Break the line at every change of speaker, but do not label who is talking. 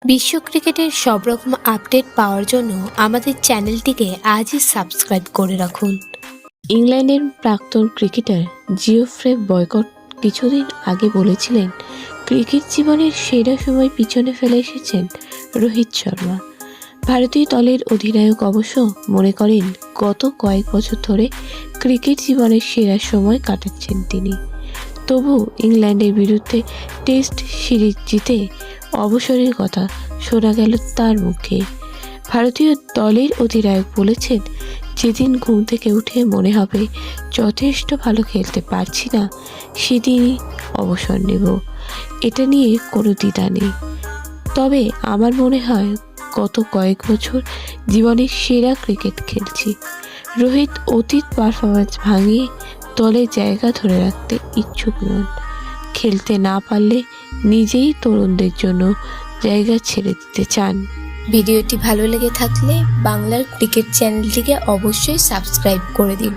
বিশ্ব ক্রিকেটের সব রকম আপডেট পাওয়ার জন্য আমাদের চ্যানেলটিকে আজই সাবস্ক্রাইব করে রাখুন।
ইংল্যান্ডের প্রাক্তন ক্রিকেটার জিওফ্রে বয়কট কিছুদিন আগে বলেছিলেন, ক্রিকেট জীবনের সেরা সময় পিছনে ফেলে এসেছেন রোহিত শর্মা। ভারতীয় দলের অধিনায়ক অবশ্য মনে করেন, গত কয়েক বছর ধরে ক্রিকেট জীবনের সেরা সময় কাটাচ্ছেন তিনি। তবু ইংল্যান্ডের বিরুদ্ধে টেস্ট সিরিজ জিতে অবসরের কথা শোনা গেল তার মুখে। ভারতীয় দলের অধিনায়ক বলেছেন, যেদিন ঘুম থেকে উঠে মনে হবে যথেষ্ট ভালো খেলতে পারছি না, সেদিনই অবসর নেব। এটা নিয়ে কোনো দ্বিধা নেই। তবে আমার মনে হয় গত কয়েক বছর জীবনের সেরা ক্রিকেট খেলছি। রোহিত অতীত পারফরম্যান্স ভাঙিয়ে দলে জায়গা ধরে রাখতে ইচ্ছুক নন। খেলতে না পারলে নিজেই তরুণদের জন্য জায়গা ছেড়ে দিতে চান।
ভিডিওটি ভালো লেগে থাকলে বাংলার ক্রিকেট চ্যানেলটিকে অবশ্যই সাবস্ক্রাইব করে দিন।